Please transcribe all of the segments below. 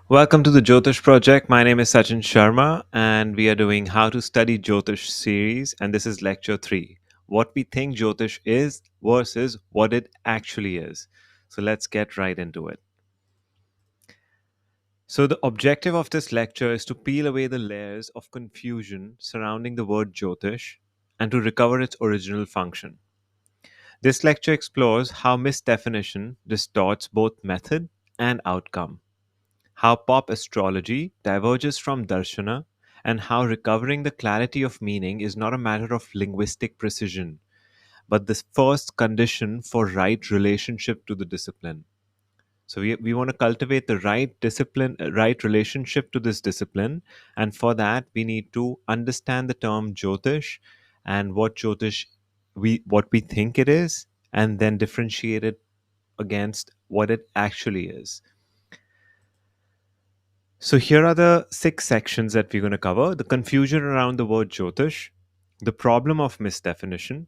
Welcome to the Jyotish project. My name is Sachin Sharma, and we are doing How to Study Jyotish series. And this is lecture 3, what we think Jyotish is versus what it actually is. So let's get right into it. So, the objective of this lecture is to peel away the layers of confusion surrounding the word Jyotish and to recover its original function. This lecture explores how misdefinition distorts both method and outcome, how pop astrology diverges from darśana, and how recovering the clarity of meaning is not a matter of linguistic precision, but the first condition for right relationship to the discipline. So we want to cultivate the right discipline, right relationship to this discipline, and for that we need to understand the term Jyotish and what we think it is, and then differentiate it against what it actually is. So here are the 6 sections that we're going to cover: the confusion around the word Jyotish, the problem of misdefinition,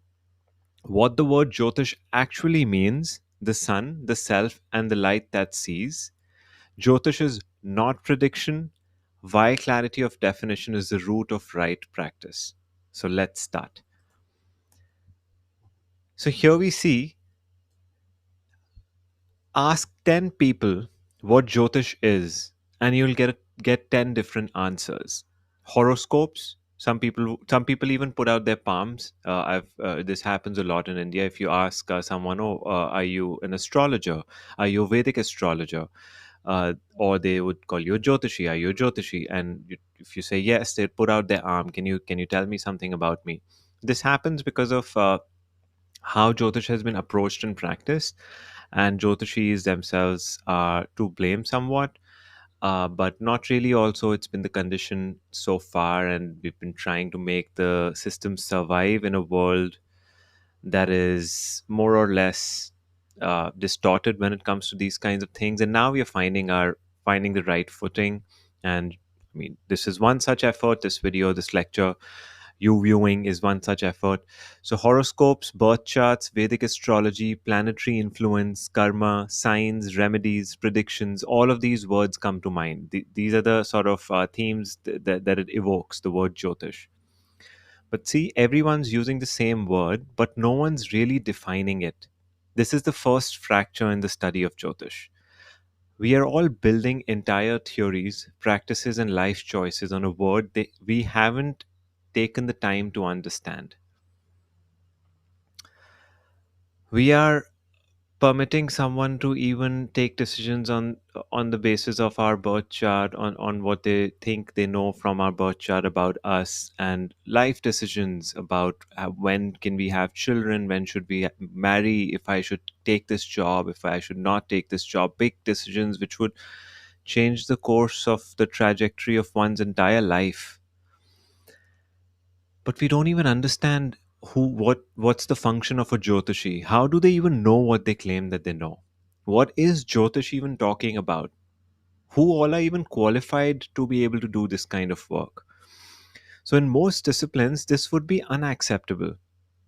what the word Jyotish actually means, the sun, the self, and the light that sees. Jyotish is not prediction, why clarity of definition is the root of right practice. So let's start. So here we see, ask 10 people what Jyotish is, and you'll get 10 different answers. Horoscopes. Some people even put out their palms. I've This happens a lot in India. If you ask someone, "Oh, are you an astrologer? Are you a Vedic astrologer?" Or they would call you a Jyotishi. Are you a Jyotishi? And if you say yes, they put out their arm. Can you tell me something about me? This happens because of how Jyotish has been approached in practice, and Jyotishis themselves are to blame somewhat, but not really. Also, it's been the condition so far, and we've been trying to make the system survive in a world that is more or less distorted when it comes to these kinds of things. And now we are finding the right footing. And I mean, this is one such effort. This video, this lecture, you viewing is one such effort. So, horoscopes, birth charts, Vedic astrology, planetary influence, karma, signs, remedies, predictions, all of these words come to mind. These are the sort of themes that it evokes, the word Jyotish. But see, everyone's using the same word, but no one's really defining it. This is the first fracture in the study of Jyotish. We are all building entire theories, practices, and life choices on a word we haven't taken the time to understand. We are permitting someone to even take decisions on the basis of our birth chart, on what they think they know from our birth chart about us, and life decisions about when can we have children, when should we marry, if I should take this job, if I should not take this job. Big decisions which would change the course of the trajectory of one's entire life. But we don't even understand what's the function of a Jyotishi. How do they even know what they claim that they know? What is Jyotish even talking about? Who all are even qualified to be able to do this kind of work? So in most disciplines this would be unacceptable,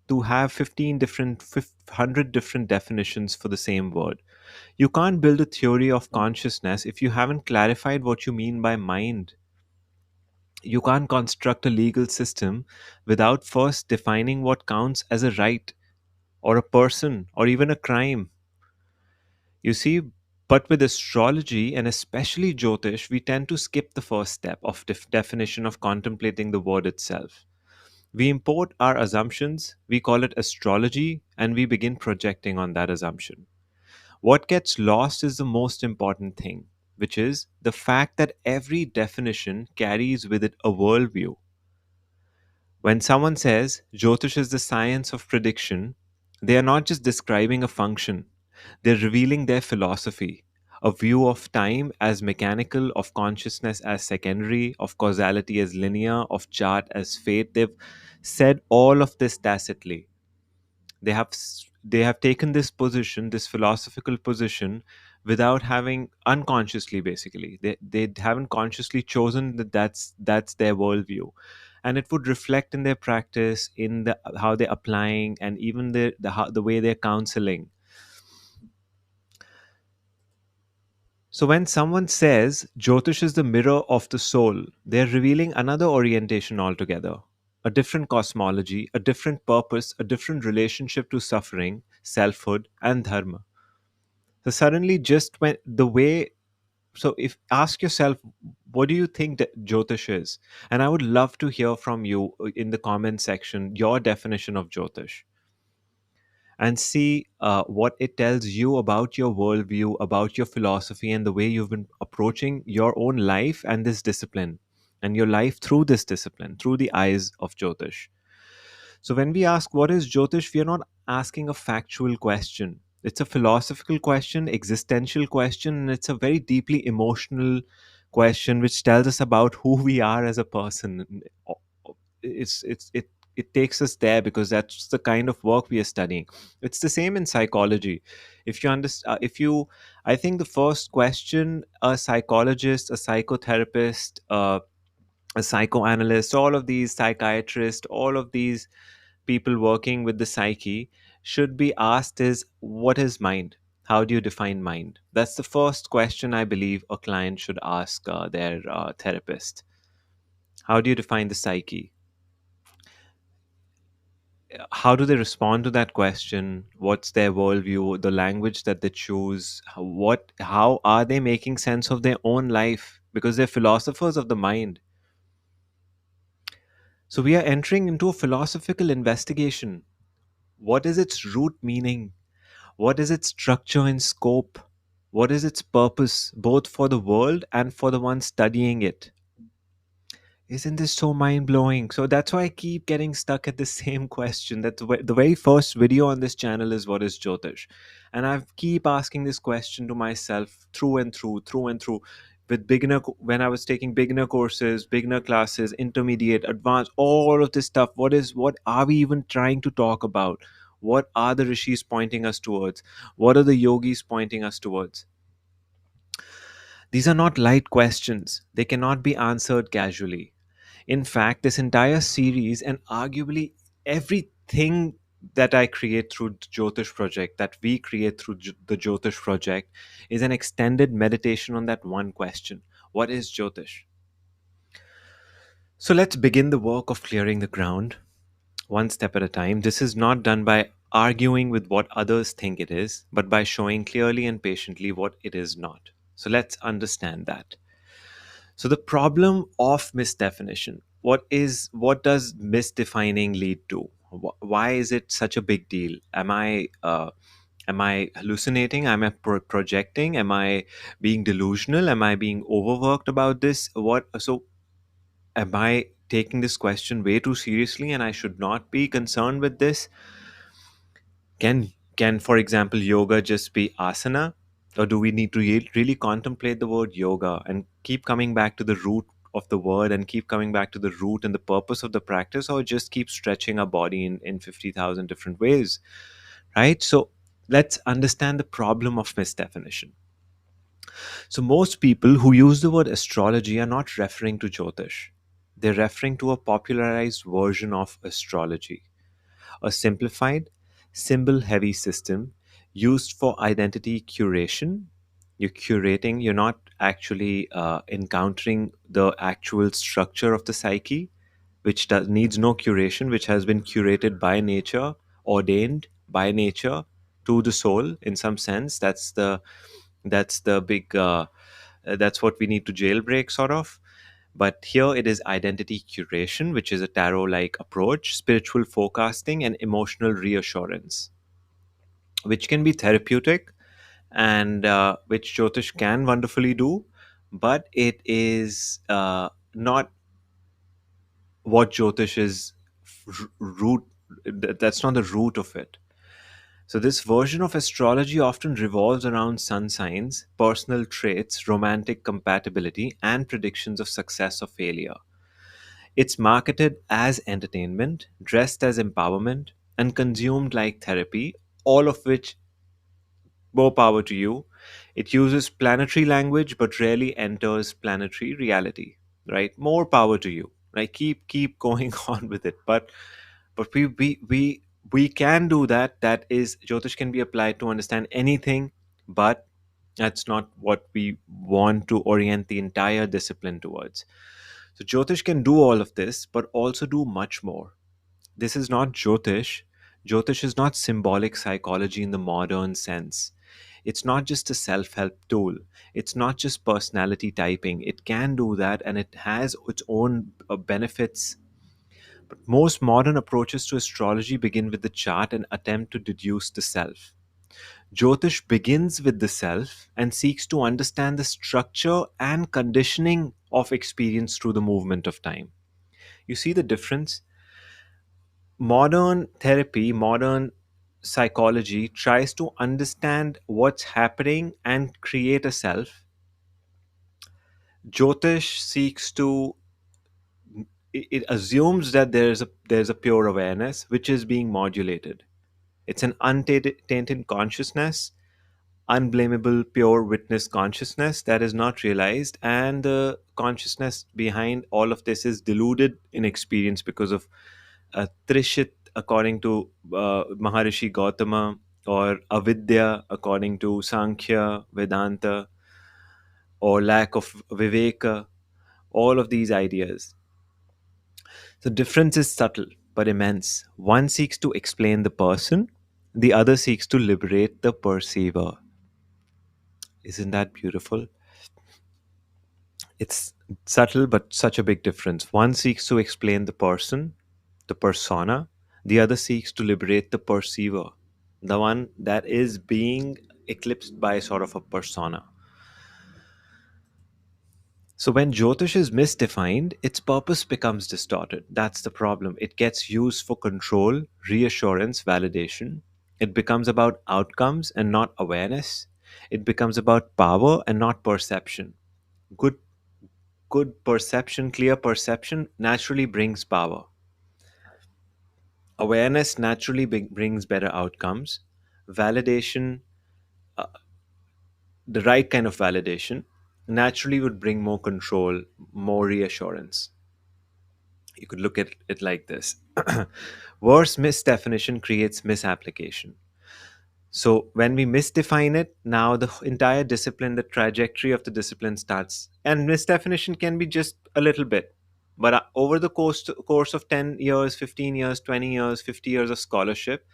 to have 15 different 100 different definitions for the same word. You can't build a theory of consciousness if you haven't clarified what you mean by mind. You can't construct a legal system without first defining what counts as a right, or a person, or even a crime. You see, but with astrology and especially Jyotish, we tend to skip the first step of definition of contemplating the word itself. We import our assumptions, we call it astrology, and we begin projecting on that assumption. What gets lost is the most important thing, which is the fact that every definition carries with it a worldview. When someone says Jyotish is the science of prediction, they are not just describing a function, they're revealing their philosophy, a view of time as mechanical, of consciousness as secondary, of causality as linear, of chart as fate. They've said all of this tacitly. They have taken this position, this philosophical position, without having unconsciously, basically. They haven't consciously chosen that that's their worldview, and it would reflect in their practice, in the how they're applying, and even the way they're counseling. So when someone says Jyotish is the mirror of the soul, they're revealing another orientation altogether. A different cosmology, a different purpose, a different relationship to suffering, selfhood, and dharma. So suddenly, just when the way, so if ask yourself, what do you think that Jyotish is? And I would love to hear from you in the comment section your definition of Jyotish, and see what it tells you about your worldview, about your philosophy, and the way you've been approaching your own life and this discipline, and your life through this discipline, through the eyes of Jyotish. So, when we ask what is Jyotish, we are not asking a factual question. It's a philosophical question, existential question, and it's a very deeply emotional question which tells us about who we are as a person. It takes us there because that's the kind of work we are studying. It's the same in psychology. If you understand, if you, I think the first question a psychologist, a psychotherapist, a psychoanalyst, all of these psychiatrists, all of these people working with the psyche should be asked is, what is mind? How do you define mind? That's the first question I believe a client should ask their therapist. How do you define the psyche? How do they respond to that question? What's their worldview, the language that they choose? How are they making sense of their own life? Because they're philosophers of the mind. So we are entering into a philosophical investigation. What is its root meaning? What is its structure and scope? What is its purpose, both for the world and for the one studying it? Isn't this so mind blowing? So that's why I keep getting stuck at the same question. That the very first video on this channel is, what is Jyotish? And I keep asking this question to myself through and through, through and through. With when I was taking beginner courses, beginner classes, intermediate, advanced, all of this stuff. What are we even trying to talk about? What are the rishis pointing us towards? What are the yogis pointing us towards? These are not light questions. They cannot be answered casually. In fact, this entire series and arguably everything that I create through the Jyotish project, that we create through the Jyotish project, is an extended meditation on that one question. What is Jyotish? So let's begin the work of clearing the ground, one step at a time. This is not done by arguing with what others think it is, but by showing clearly and patiently what it is not. So let's understand that. So the problem of misdefinition. What does misdefining lead to? Why is it such a big deal? Am I hallucinating? Am I projecting? Am I being delusional? Am I being overworked about this? What? So am I taking this question way too seriously, and I should not be concerned with this? Can for example yoga just be asana, or do we need to really contemplate the word yoga and keep coming back to the root of the word, and keep coming back to the root and the purpose of the practice, or just keep stretching our body in 50,000 different ways, right? So let's understand the problem of misdefinition. So most people who use the word astrology are not referring to Jyotish. They're referring to a popularized version of astrology, a simplified, symbol heavy system used for identity curation. You're curating, you're not actually encountering the actual structure of the psyche, which needs no curation, which has been curated by nature, ordained by nature to the soul in some sense. That's the big, that's what we need to jailbreak, sort of. But here it is identity curation, which is a tarot like approach, spiritual forecasting, and emotional reassurance, which can be therapeutic, and which Jyotish can wonderfully do. But it is not what Jyotish is root. That's not the root of it. So, this version of astrology often revolves around sun signs, personal traits, romantic compatibility, and predictions of success or failure. It's marketed as entertainment, dressed as empowerment, and consumed like therapy, all of which, more power to you. It uses planetary language but rarely enters planetary reality, right? More power to you, right? Keep going on with it. But we can do that. That is, Jyotish can be applied to understand anything but That's not what we want to orient the entire discipline towards. So Jyotish can do all of this, but also do much more. This is not Jyotish. Jyotish is not symbolic psychology in the modern sense. It's not just a self help tool. It's not just personality typing. It can do that and it has its own benefits. But most modern approaches to astrology begin with the chart and attempt to deduce the self. Jyotish begins with the self and seeks to understand the structure and conditioning of experience through the movement of time. You see the difference? Modern therapy, modern psychology tries to understand what's happening and create a self. Jyotish seeks to it assumes that there's a pure awareness which is being modulated. It's an untainted consciousness, unblameable pure witness consciousness that is not realized, and the consciousness behind all of this is deluded in experience because of trishit according to Maharishi Gautama, or avidya according to Sankhya, Vedanta, or lack of viveka, all of these ideas. The difference is subtle but immense. One seeks to explain the person, the other seeks to liberate the perceiver. Isn't that beautiful? It's subtle but such a big difference. One seeks to explain the person, the persona, the other seeks to liberate the perceiver, the one that is being eclipsed by sort of a persona. So when Jyotish is misdefined, its purpose becomes distorted. That's the problem. It gets used for control, reassurance, validation. It becomes about outcomes and not awareness. It becomes about power and not perception. Good good perception, clear perception naturally brings power. Awareness naturally brings better outcomes. Validation, uh, the right kind of validation, naturally would bring more control, more reassurance. You could look at it like this. Worse misdefinition creates misapplication. So when we misdefine it, now the entire discipline, the trajectory of the discipline starts. And misdefinition can be just a little bit. But over the course of 10 years, 15 years, 20 years, 50 years of scholarship,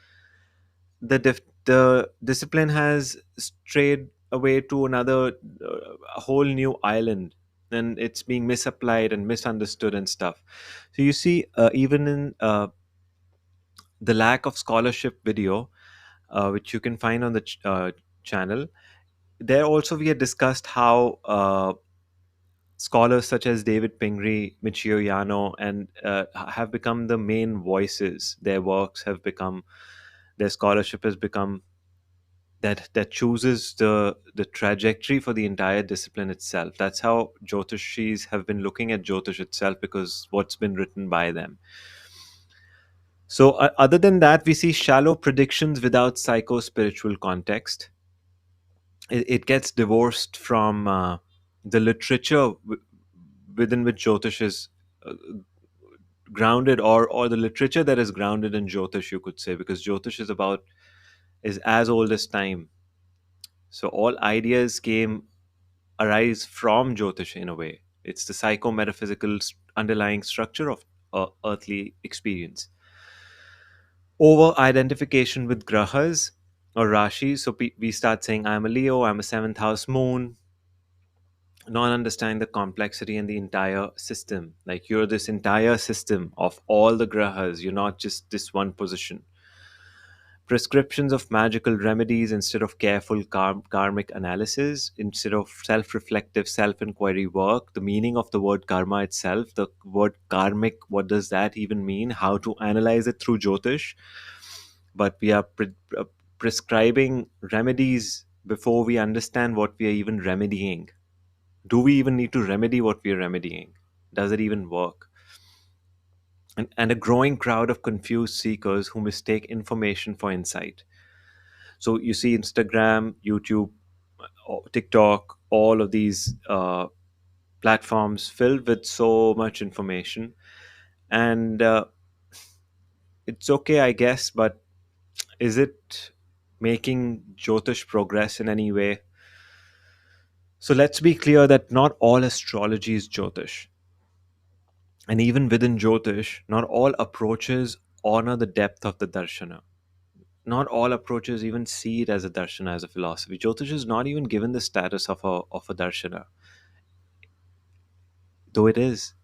the discipline has strayed away to another a whole new island, and it's being misapplied and misunderstood and stuff. So you see, even in the lack of scholarship video, which you can find on the channel, there also we had discussed how scholars such as David Pingree, Michio Yano, and have become the main voices. Their works have become, their scholarship has become that chooses the trajectory for the entire discipline itself. That's how Jyotishis have been looking at Jyotish itself, because what's been written by them. So other than that, we see shallow predictions without psycho spiritual context. It gets divorced from the literature within which Jyotish is uh, grounded, or the literature that is grounded in Jyotish, you could say, because Jyotish is as old as time. So all ideas came arise from Jyotish in a way. It's the psycho-metaphysical underlying structure of earthly experience. Over identification with grahas or rashis. So we start saying, I'm a Leo, I'm a seventh house moon, not understanding the complexity and the entire system. Like, you're this entire system of all the grahas, you're not just this one position. Prescriptions of magical remedies instead of careful karmic analysis, instead of self reflective, self inquiry work. The meaning of the word karma itself, the word karmic, what does that even mean? How to analyze it through Jyotish. But we are prescribing remedies before we understand what we are even remedying. Do we even need to remedy what we are remedying? Does it even work? And a growing crowd of confused seekers who mistake information for insight. So you see Instagram, YouTube, TikTok, all of these platforms filled with so much information, and it's okay, I guess. But is it making Jyotish progress in any way? So let's be clear that not all astrology is Jyotish. And even within Jyotish, not all approaches honor the depth of the darshana. Not all approaches even see it as a darshana, as a philosophy. Jyotish is not even given the status of a darshana, though it is.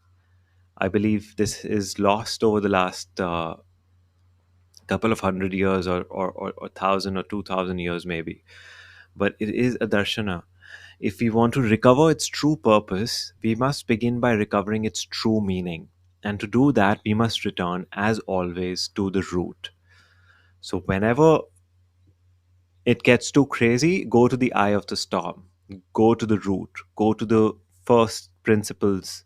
I believe this is lost over the last couple of 100 years, or 1,000 or 2,000 years maybe. But it is a darshana. If we want to recover its true purpose, we must begin by recovering its true meaning. And to do that, we must return, as always, to the root. So, whenever it gets too crazy, go to the eye of the storm, go to the root, go to the first principles,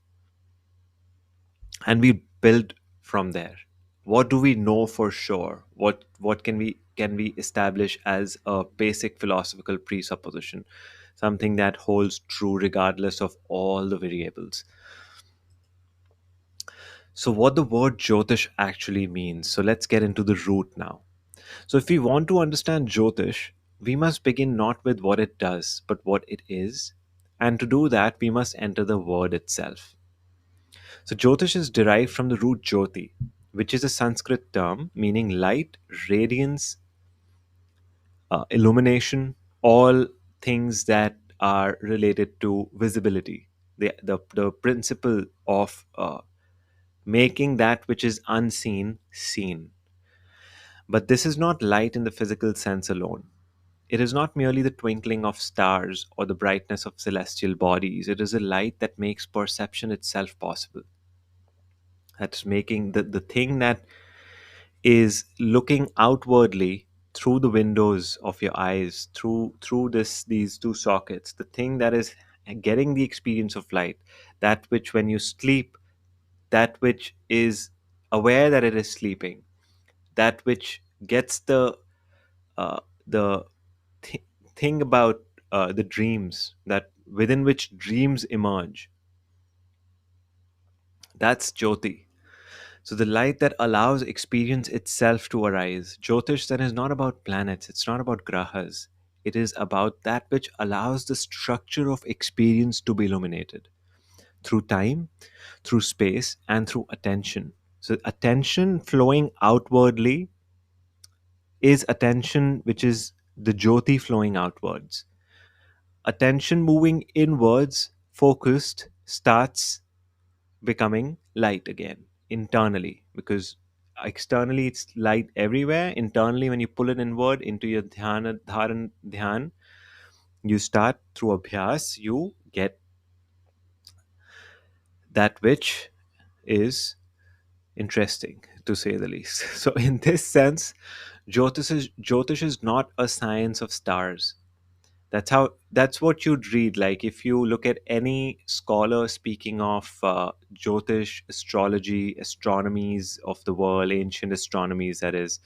and we build from there. What do we know for sure? What can we establish as a basic philosophical presupposition, something that holds true regardless of all the variables? So, what the word Jyotish actually means. So, let's get into the root now. So, if we want to understand Jyotish, we must begin not with what it does, but what it is. And to do that, we must enter the word itself. So, Jyotish is derived from the root Jyoti, which is a Sanskrit term meaning light, radiance, illumination, all things that are related to visibility. The principle of making that which is unseen seen. But this is not light in the physical sense alone. It is not merely the twinkling of stars or the brightness of celestial bodies. It is a light that makes perception itself possible. That's making the thing that is looking outwardly through the windows of your eyes, through these two sockets, the thing that is getting the experience of light, that which when you sleep, that which is aware that it is sleeping, that which gets uh, the th- thing about the dreams, that within which dreams emerge. That's Jyoti. So the light that allows experience itself to arise. Jyotish then is not about planets, it's not about grahas. It is about that which allows the structure of experience to be illuminated through time, through space, and through attention. So attention flowing outwardly is attention which is the Jyoti flowing outwards. Attention moving inwards, focused, starts becoming light again internally, because externally it's light everywhere. Internally, when you pull it inward into your dhyan, you start through abhyas, you get that which is interesting, to say the least. So in this sense, Jyotish is not a science of stars. That's what you'd read. Like if you look at any scholar speaking of Jyotish, astrology, astronomies of the world, ancient astronomies, that is,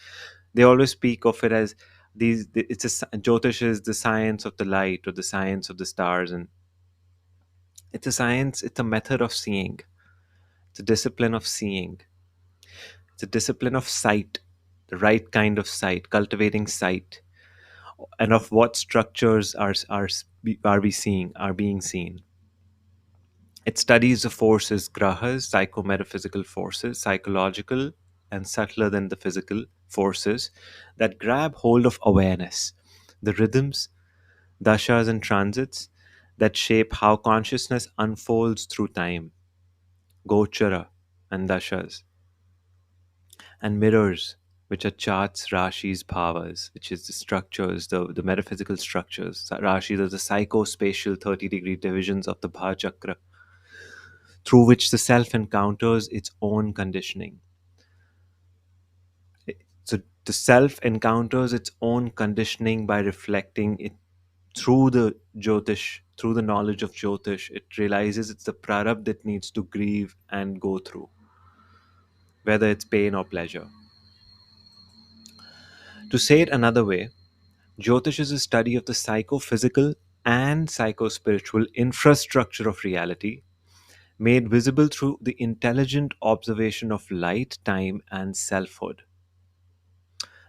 they always speak of it as Jyotish is the science of the light or the science of the stars, and it's a science. It's a method of seeing. It's a discipline of seeing. It's a discipline of sight, the right kind of sight, cultivating sight, and of what structures are we seeing, are being seen. It studies the forces, grahas, psychometaphysical forces, psychological and subtler than the physical forces that grab hold of awareness, the rhythms, dashas, and transits that shape how consciousness unfolds through time, gochara and dashas, and mirrors, which are charts, rashis, bhavas, which is the structures, the metaphysical structures. Rashis are the psychospatial 30-degree divisions of the Bha Chakra, through which the self encounters its own conditioning. So the self encounters its own conditioning by reflecting it through the Jyotish, through the knowledge of Jyotish. It realizes it's the prarabdha it needs to grieve and go through, whether it's pain or pleasure. To say it another way, Jyotish is a study of the psychophysical and psychospiritual infrastructure of reality, made visible through the intelligent observation of light, time, and selfhood.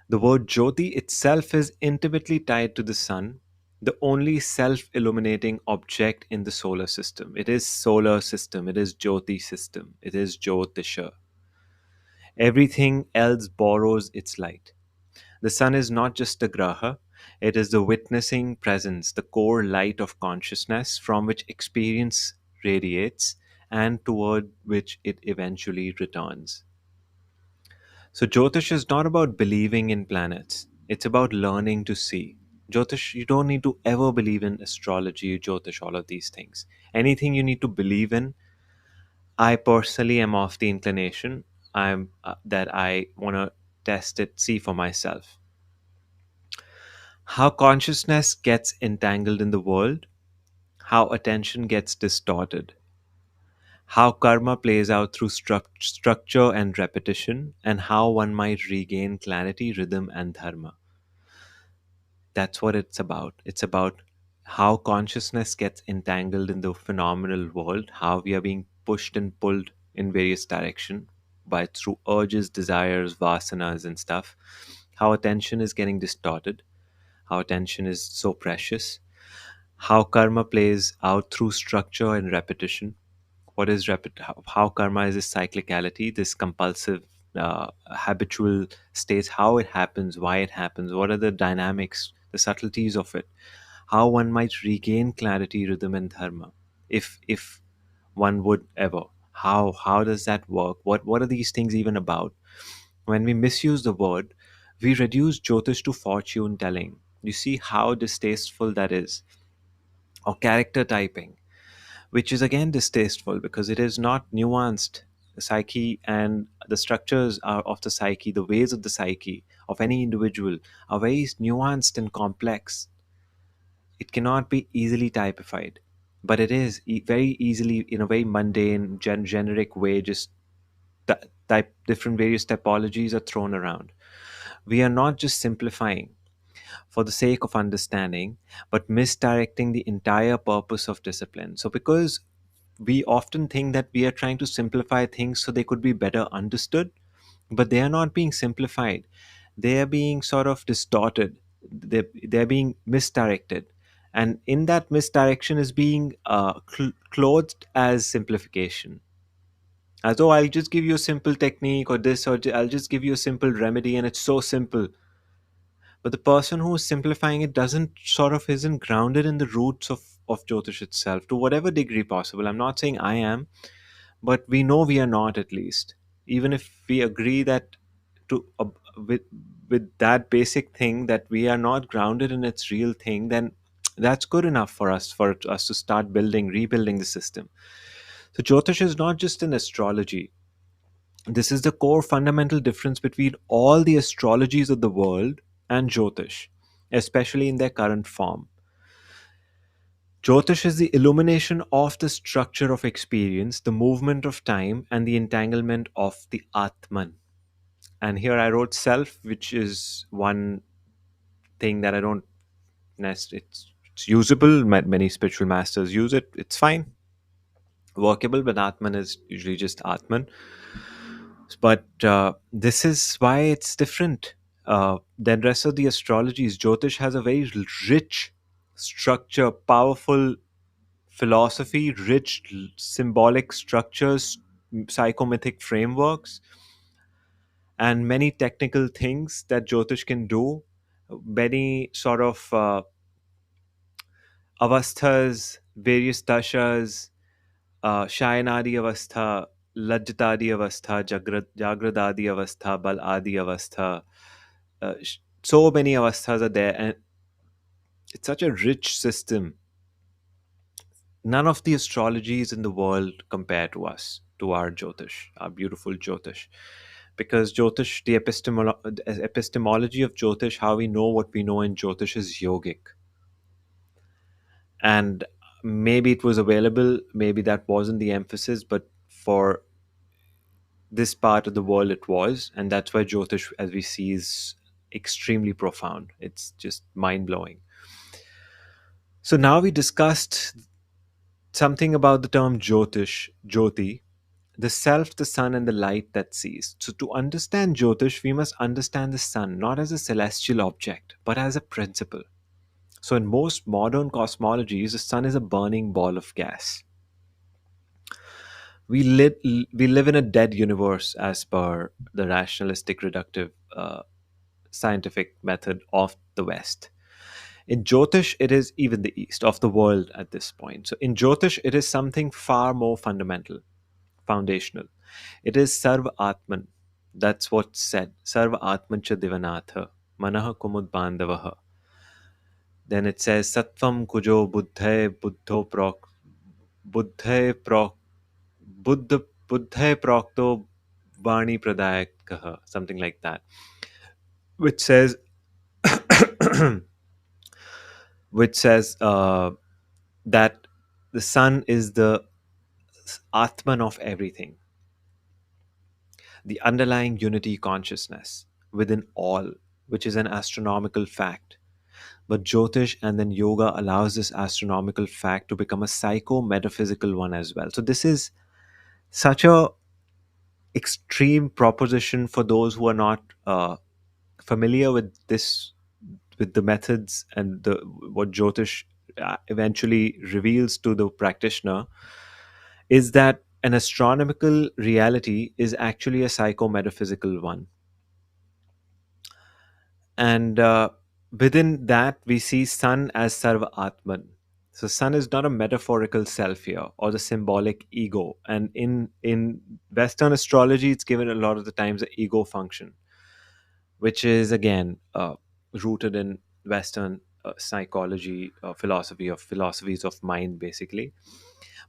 The word Jyoti itself is intimately tied to the sun, the only self-illuminating object in the solar system. It is solar system, it is Jyoti system, it is Jyotisha. Everything else borrows its light. The sun is not just a graha, it is the witnessing presence, the core light of consciousness from which experience radiates and toward which it eventually returns. So, Jyotish is not about believing in planets, it's about learning to see. Jyotish, you don't need to ever believe in astrology, Jyotish, all of these things. Anything you need to believe in, I personally am of the inclination that I want to test it, see for myself. How consciousness gets entangled in the world, how attention gets distorted, how karma plays out through structure and repetition, and how one might regain clarity, rhythm, and dharma. That's what it's about. It's about how consciousness gets entangled in the phenomenal world, how we are being pushed and pulled in various directions by through urges, desires, vasanas, and stuff. How attention is getting distorted, how attention is so precious, how karma plays out through structure and repetition. What is how karma is this cyclicality, this compulsive, habitual states, how it happens, why it happens, what are the dynamics, the subtleties of it, how one might regain clarity, rhythm, and dharma, if one would ever. How does that work? What are these things even about? When we misuse the word, we reduce Jyotish to fortune telling. You see how distasteful that is, or character typing, which is again distasteful because it is not nuanced. The psyche and the structures of the psyche, the ways of the psyche of any individual are very nuanced and complex. It cannot be easily typified, but it is very easily, in a very mundane, generic way, just type different various typologies are thrown around. We are not just simplifying for the sake of understanding, but misdirecting the entire purpose of discipline. So, because we often think that we are trying to simplify things so they could be better understood, but they are not being simplified. They are being sort of distorted. They're being misdirected. And in that misdirection is being clothed as simplification. As though I'll just give you a simple technique or this, or I'll just give you a simple remedy and it's so simple. But the person who is simplifying it doesn't sort of isn't grounded in the roots of Jyotish itself to whatever degree possible. I'm not saying I am, but we know we are not, at least. Even if we agree that to with with that basic thing that we are not grounded in its real thing, then that's good enough for us to start rebuilding the system. So Jyotish is not just an astrology. This is the core fundamental difference between all the astrologies of the world and Jyotish, especially in their current form. Jyotish is the illumination of the structure of experience, the movement of time, and the entanglement of the Atman. And here I wrote self, which is one thing that I don't necessarily. It's usable. Many spiritual masters use it. It's fine, workable, but Atman is usually just Atman. But this is why it's different than rest of the astrologies. Jyotish has a very rich structure, powerful philosophy, rich symbolic structures, psychomythic frameworks, and many technical things that Jyotish can do. Many sort of avasthas, various dashas, Shayanadi avastha, Lajjatadi avastha, Jagradadi avastha, Baladi avastha. So many avasthas are there, and it's such a rich system. None of the astrologies in the world compare to us, to our Jyotish, our beautiful Jyotish. Because Jyotish, the epistemology of Jyotish, how we know what we know in Jyotish is yogic. And maybe it was available, maybe that wasn't the emphasis, but for this part of the world it was. And that's why Jyotish, as we see, is extremely profound. It's just mind blowing. So now we discussed something about the term Jyotish, Jyoti, the self, the sun, and the light that sees. So, to understand Jyotish, we must understand the sun not as a celestial object, but as a principle. So in most modern cosmologies, the sun is a burning ball of gas. We live in a dead universe as per the rationalistic reductive scientific method of the West. In Jyotish, it is even the East of the world at this point. So in Jyotish, it is something far more fundamental, foundational. It is Sarva Atman. That's what's said. Sarva Atman cha divanatha. Manaha kumud bandavaha. Then it says Sattvam kujo buddhe prok buddha buddhe prokto vani pradayakaha. Something like that. Which says which says that the sun is the Atman of everything, the underlying unity consciousness within all, which is an astronomical fact. But Jyotish and then yoga allows this astronomical fact to become a psycho metaphysical one as well. So this is such a extreme proposition for those who are not familiar with this, with the methods and the what Jyotish eventually reveals to the practitioner, is that an astronomical reality is actually a psychometaphysical one. And within that, we see Sun as Sarva Atman. So, Sun is not a metaphorical self here or the symbolic ego. And in Western astrology, it's given a lot of the times the ego function, which is again rooted in Western psychology, philosophies of mind, basically.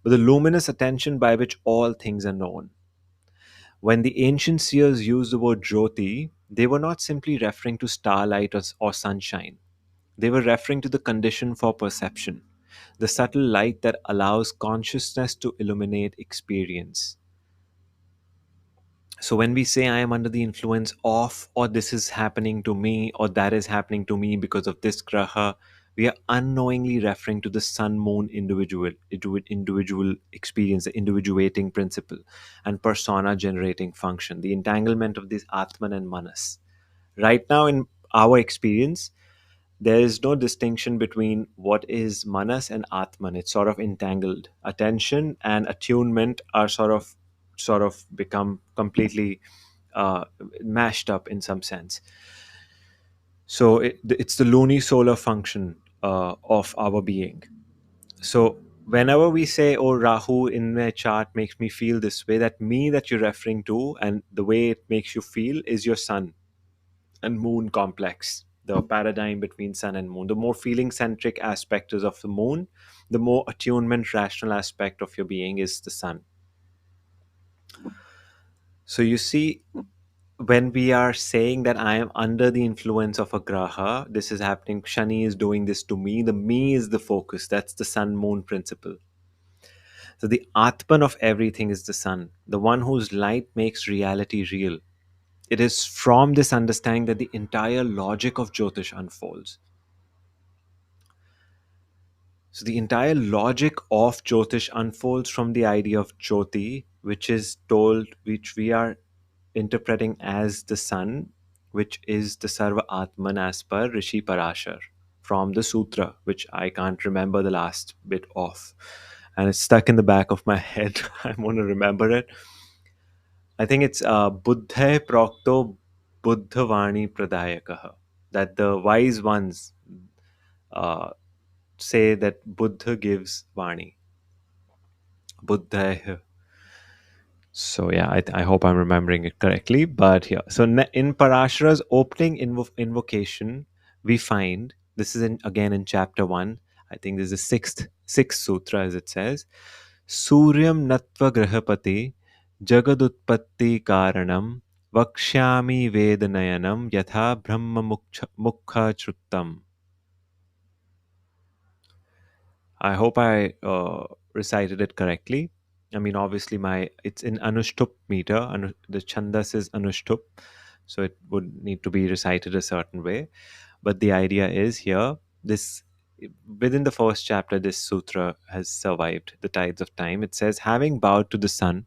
But the luminous attention by which all things are known. When the ancient seers used the word Jyoti, they were not simply referring to starlight or sunshine. They were referring to the condition for perception, the subtle light that allows consciousness to illuminate experience. So when we say I am under the influence of, or this is happening to me, or that is happening to me because of this graha, we are unknowingly referring to the sun moon individual experience, the individuating principle, and persona generating function, the entanglement of this Atman and Manas. Right now, in our experience, there is no distinction between what is Manas and Atman. It's sort of entangled. Attention and attunement are sort of become completely mashed up in some sense. So it's the lunisolar function of our being. So whenever we say, "Oh, Rahu in my chart makes me feel this way," that me that you're referring to and the way it makes you feel is your sun and moon complex, the paradigm between sun and moon. The more feeling centric aspect is of the moon, the more attunement rational aspect of your being is the sun. So you see, when we are saying that I am under the influence of a graha, this is happening, Shani is doing this to me, the me is the focus. That's the sun moon principle. So the Atman of everything is the sun, the one whose light makes reality real. It is from this understanding that the entire logic of Jyotish unfolds. So the entire logic of Jyotish unfolds from the idea of Jyoti, which we are interpreting as the sun, which is the Sarva Atman as per Rishi Parashar from the Sutra, which I can't remember the last bit of. And it's stuck in the back of my head. I want to remember it. I think it's Buddha Prokto Buddhavani Pradayakaha. That the wise ones uh, say that Buddha gives Vani. Buddha. So yeah, I hope I'm remembering it correctly. But yeah, so in Parashara's opening invocation, we find this is again in chapter 1. I think this is the sixth sutra, as it says. Suryam natva grahapati jagadutpatti karanam vakshyami vedanayanam yatha brahma mukha chruttam. I hope I recited it correctly. I mean, obviously, it's in Anushtup meter. The chandas is Anushtup, so it would need to be recited a certain way. But the idea is here, this within the first chapter, this sutra has survived the tides of time. It says, having bowed to the sun,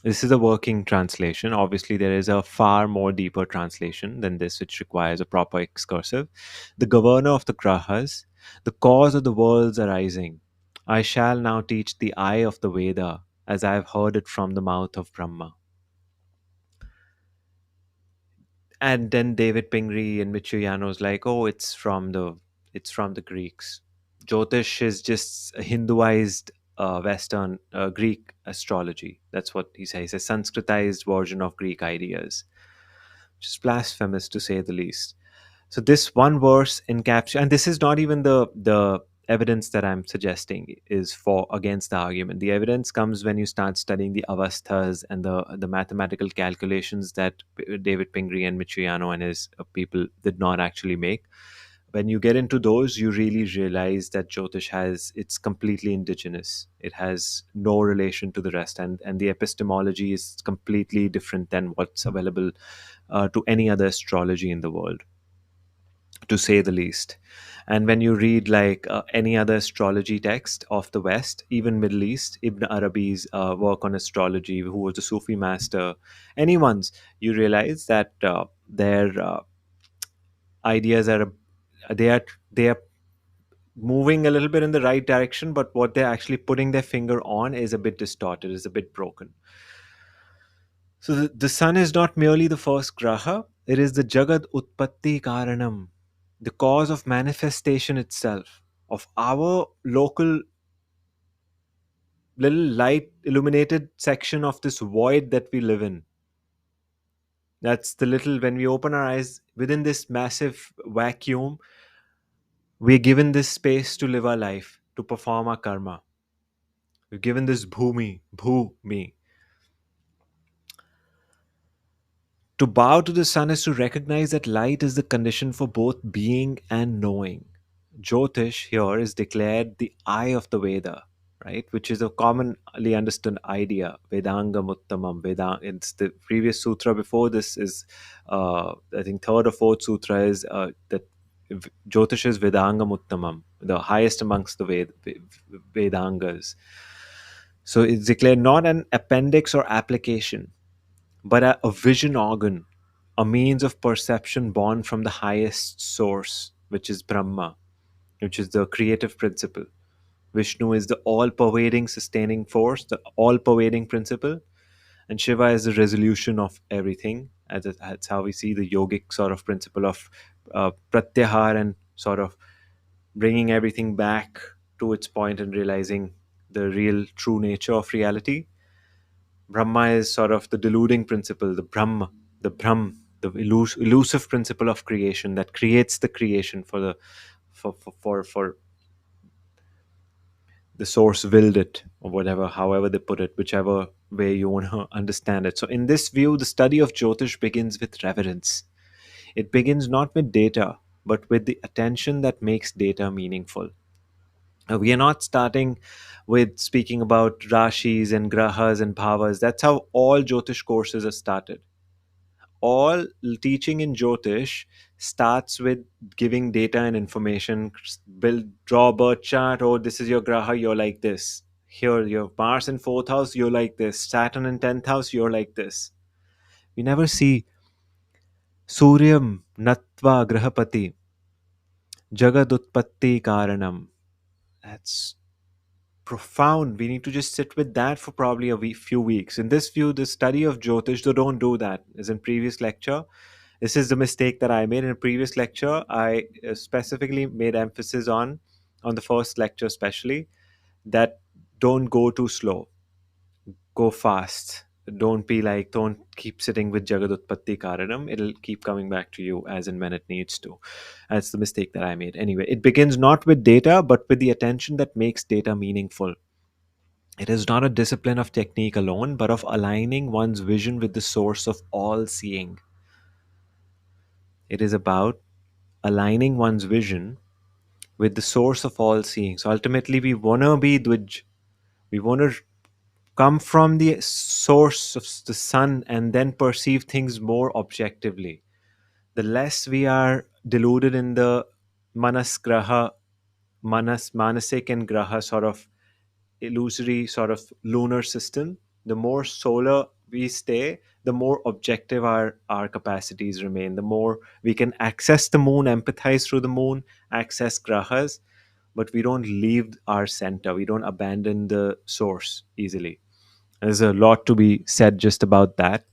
This is a working translation. Obviously, there is a far more deeper translation than this, which requires a proper excursive. The governor of the Grahas, the cause of the world's arising. I shall now teach the eye of the Veda, as I have heard it from the mouth of Brahma. And then David Pingree and Michuyano's like, oh, it's from the Greeks. Jyotish is just a Hinduized Western Greek astrology. That's what he says. A Sanskritized version of Greek ideas, which is blasphemous to say the least. So this one verse encapsulates, and this is not even the evidence that I'm suggesting is for against the argument. The evidence comes when you start studying the avasthas and the mathematical calculations that David Pingree and Michuyano and his people did not actually make. When you get into those, you really realize that Jyotish has it's completely indigenous. It has no relation to the rest, and the epistemology is completely different than what's available to any other astrology in the world, to say the least. And when you read like any other astrology text of the West, even Middle East, Ibn Arabi's work on astrology, who was a Sufi master, anyone's, you realize that their ideas are moving a little bit in the right direction, but what they're actually putting their finger on is a bit distorted, is a bit broken. So the sun is not merely the first graha, it is the Jagad Utpatti Karanam, the cause of manifestation itself, of our local little light illuminated section of this void that we live in. That's the little, when we open our eyes within this massive vacuum, we're given this space to live our life, to perform our karma. We're given this bhumi. To bow to the sun is to recognize that light is the condition for both being and knowing. Jyotish here is declared the eye of the Veda, right? Which is a commonly understood idea. Vedangam Uttamam. It's the previous sutra before this is, I think, third or fourth sutra is that Jyotish is Vedangam Uttamam, the highest amongst the Vedangas. So it's declared not an appendix or application, but a vision organ, a means of perception born from the highest source, which is Brahma, which is the creative principle. Vishnu is the all pervading sustaining force, the all pervading principle, and Shiva is the resolution of everything. That's how we see the yogic sort of principle of pratyahar and sort of bringing everything back to its point and realizing the real true nature of reality. Brahma is sort of the deluding principle, the elusive principle of creation that creates the creation for the source willed it, or whatever, however they put it, whichever way you want to understand it. So, in this view, the study of Jyotish begins with reverence. It begins not with data, but with the attention that makes data meaningful. We are not starting with speaking about rashis and grahas and bhavas. That's how all Jyotish courses are started. All teaching in Jyotish starts with giving data and information. Build, draw a birth chart. Oh, this is your graha. You're like this. Here, your Mars in fourth house. You're like this. Saturn in 10th house. You're like this. We never see Suryam Natva Grahapati Jagadutpatti Karanam. That's profound. We need to just sit with that for probably few weeks. In this view, the study of Jyotish, though don't do that. As in previous lecture, this is the mistake that I made in a previous lecture. I specifically made emphasis on the first lecture, especially that don't go too slow, go fast. Don't keep sitting with Jagadutpatti Karanam. It'll keep coming back to you as and when it needs to. That's the mistake that I made. Anyway, it begins not with data, but with the attention that makes data meaningful. It is not a discipline of technique alone, but of aligning one's vision with the source of all seeing. It is about aligning one's vision with the source of all seeing. So ultimately, we want to be Dvij. We want to come from the source of the sun and then perceive things more objectively. The less we are deluded in the manasik and graha sort of illusory sort of lunar system, The more solar we stay, the more objective our capacities remain. The more we can access the moon, empathize through the moon, access grahas, but we don't leave our center. We don't abandon the source easily. There's a lot to be said just about that.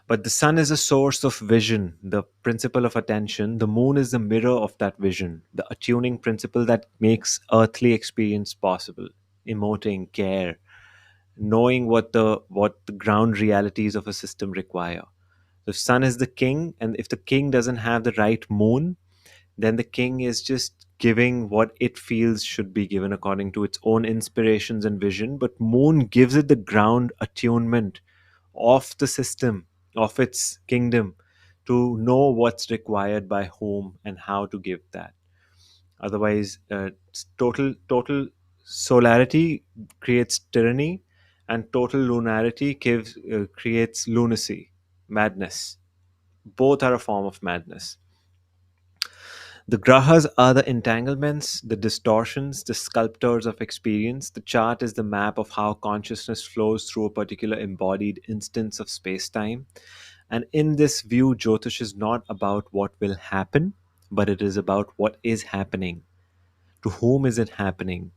But the sun is a source of vision, the principle of attention. The moon is the mirror of that vision, the attuning principle that makes earthly experience possible, emoting, care, knowing what the ground realities of a system require. The sun is the king, and if the king doesn't have the right moon, then the king is just giving what it feels should be given according to its own inspirations and vision. But moon gives it the ground attunement of the system, of its kingdom, to know what's required by whom and how to give that. Otherwise, total solarity creates tyranny, and total lunarity creates lunacy, madness. Both are a form of madness. The grahas are the entanglements, the distortions, the sculptors of experience. The chart is the map of how consciousness flows through a particular embodied instance of space time. And in this view, Jyotish is not about what will happen, but it is about what is happening. To whom is it happening?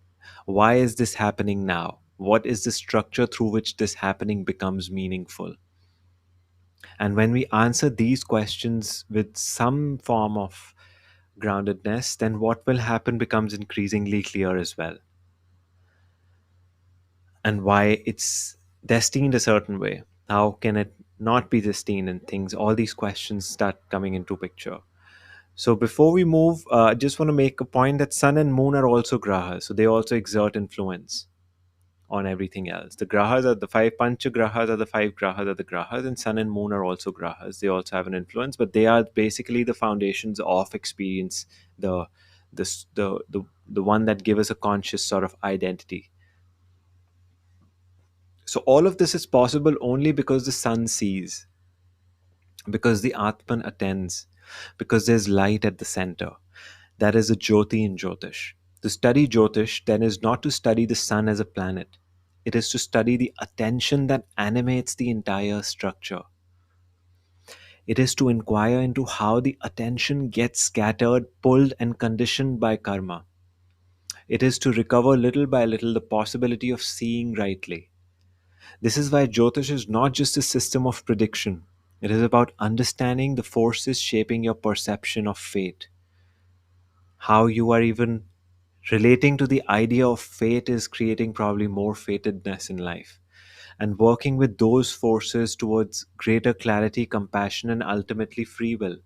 Why is this happening now? What is the structure through which this happening becomes meaningful? And when we answer these questions with some form of groundedness, then what will happen becomes increasingly clear as well. And why it's destined a certain way. How can it not be destined, and things, all these questions start coming into picture. So before we move, I just want to make a point that sun and moon are also grahas. So they also exert influence on everything else. The grahas are the five pancha grahas are the five grahas are the grahas, and sun and moon are also grahas. They also have an influence, but they are basically the foundations of experience, the the one that give us a conscious sort of identity. So all of this is possible only because the sun sees, because the Atman attends, because there's light at the center. That is a Jyoti in Jyotish. To study Jyotish then is not to study the sun as a planet. It is to study the attention that animates the entire structure. It is to inquire into how the attention gets scattered, pulled, and conditioned by karma. It is to recover little by little the possibility of seeing rightly. This is why Jyotish is not just a system of prediction. It is about understanding the forces shaping your perception of fate. How you are even relating to the idea of fate is creating probably more fatedness in life. And working with those forces towards greater clarity, compassion, and ultimately free will.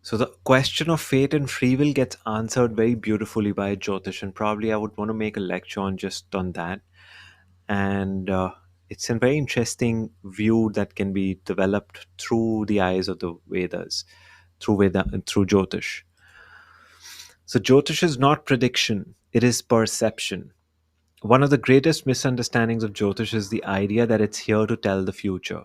So the question of fate and free will gets answered very beautifully by Jyotish, and probably I would want to make a lecture on just on that. And it's a very interesting view that can be developed through the eyes of the Vedas, through Jyotish. So Jyotish is not prediction; it is perception. One of the greatest misunderstandings of Jyotish is the idea that it's here to tell the future.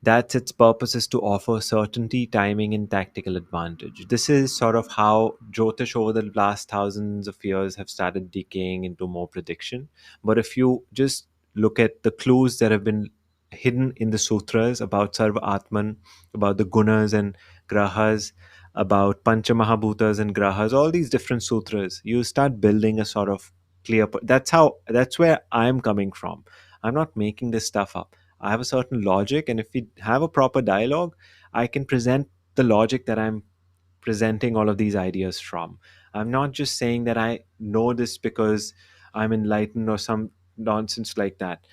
That its purpose is to offer certainty, timing, and tactical advantage. This is sort of how Jyotish over the last thousands of years have started decaying into more prediction. But if you just look at the clues that have been hidden in the sutras about Sarva Atman, about the gunas and grahas, about Pancha Mahabhutas and grahas, all these different sutras, you start building a sort of that's where I'm coming from. I'm not making this stuff up. I have a certain logic, and if we have a proper dialogue, I can present the logic that I'm presenting all of these ideas from. I'm not just saying that I know this because I'm enlightened or some nonsense like that.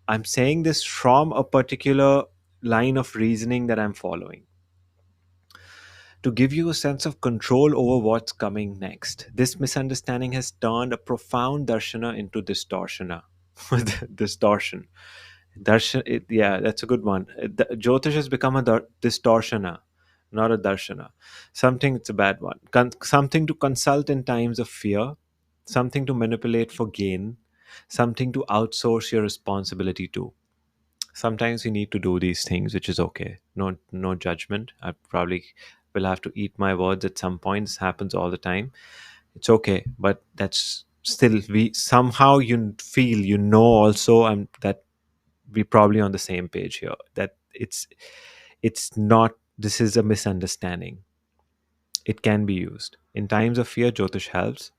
I'm saying this from a particular line of reasoning that I'm following to give you a sense of control over what's coming next. This misunderstanding has turned a profound darshana into distortiona. Distortion. Yeah, that's a good one. Jyotish has become a distortiona, not a darshana. Something, it's a bad one. Something to consult in times of fear, something to manipulate for gain, something to outsource your responsibility to. Sometimes we need to do these things, which is okay. No judgment. I probably will have to eat my words at some point. This happens all the time. It's okay, but still we somehow you feel, also, that we're probably on the same page here, that it's not, this is a misunderstanding. It can be used in times of fear. Jyotish helps.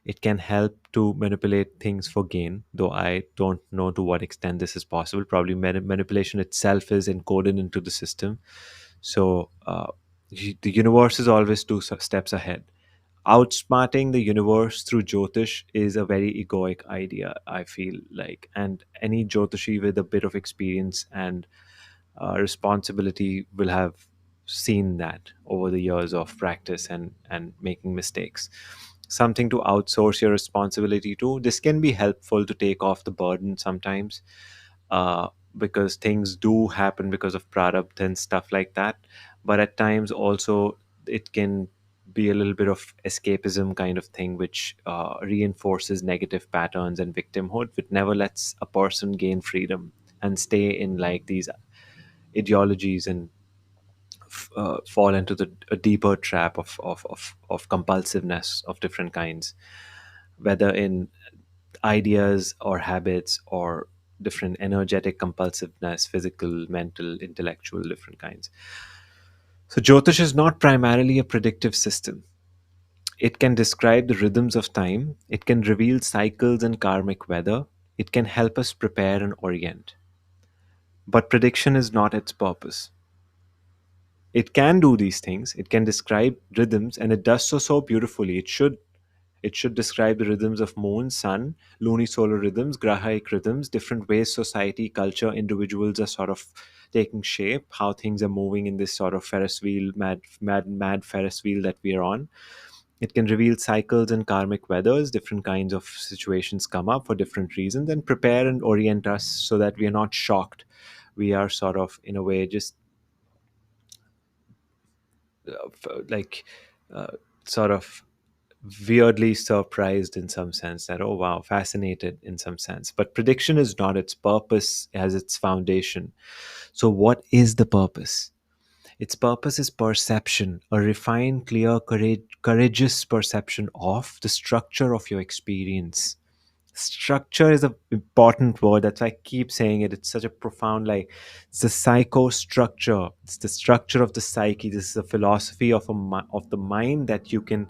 It can help to manipulate things for gain, though I don't know to what extent this is possible. Probably manipulation itself is encoded into the system. So the universe is always two steps ahead. Outsmarting the universe through Jyotish is a very egoic idea, I feel like. And any Jyotishi with a bit of experience and responsibility will have seen that over the years of practice and making mistakes. Something to outsource your responsibility to. This can be helpful to take off the burden sometimes, uh, because things do happen because of prarabdha and stuff like that. But at times also it can be a little bit of escapism kind of thing, which reinforces negative patterns and victimhood, which never lets a person gain freedom and stay in like these ideologies and fall into a deeper trap of compulsiveness of different kinds, whether in ideas or habits or different energetic compulsiveness, physical, mental, intellectual, different kinds. So, Jyotish is not primarily a predictive system. It can describe the rhythms of time, it can reveal cycles and karmic weather, it can help us prepare and orient. But prediction is not its purpose. It can do these things, it can describe rhythms, and it does so beautifully. It should describe the rhythms of moon, sun, lunisolar rhythms, grahaic rhythms, different ways society, culture, individuals are sort of taking shape, how things are moving in this sort of Ferris wheel, mad Ferris wheel that we are on. It can reveal cycles and karmic weathers, different kinds of situations come up for different reasons, and prepare and orient us so that we are not shocked. We are sort of, in a way, just like uh, sort of weirdly surprised in some sense, that oh wow, fascinated in some sense. But prediction is not its purpose, as its foundation. So what is the purpose? Its purpose is perception, a refined, clear, courageous perception of the structure of your experience. Structure is an important word, that's why I keep saying it. It's such a profound, like, it's the psychostructure, it's the structure of the psyche. This is a philosophy of of the mind that you can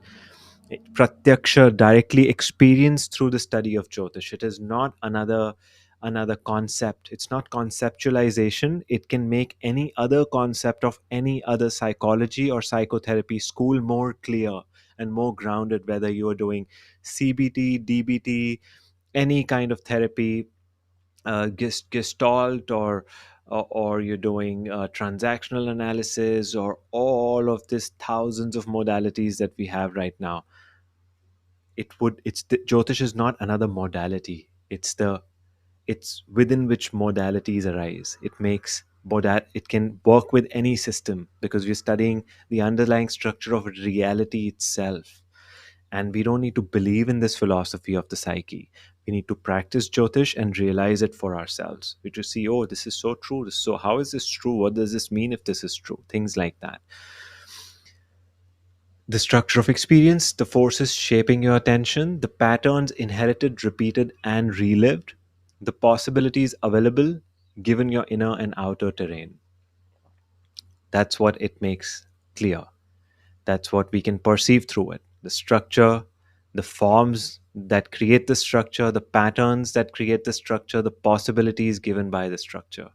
pratyaksha, directly experienced through the study of Jyotish. It is not another concept. It's not conceptualization. It can make any other concept of any other psychology or psychotherapy school more clear and more grounded, whether you are doing CBT, DBT, any kind of therapy, gestalt, or you're doing transactional analysis, or all of these thousands of modalities that we have right now. It's the Jyotish is not another modality. It's within which modalities arise. It can work with any system, because we're studying the underlying structure of reality itself. And we don't need to believe in this philosophy of the psyche. We need to practice Jyotish and realize it for ourselves. We just see, oh, this is so true. So how is this true? What does this mean if this is true? Things like that. The structure of experience, the forces shaping your attention, the patterns inherited, repeated, and relived, the possibilities available given your inner and outer terrain. That's what it makes clear. That's what we can perceive through it. The structure, the forms that create the structure, the patterns that create the structure, the possibilities given by the structure.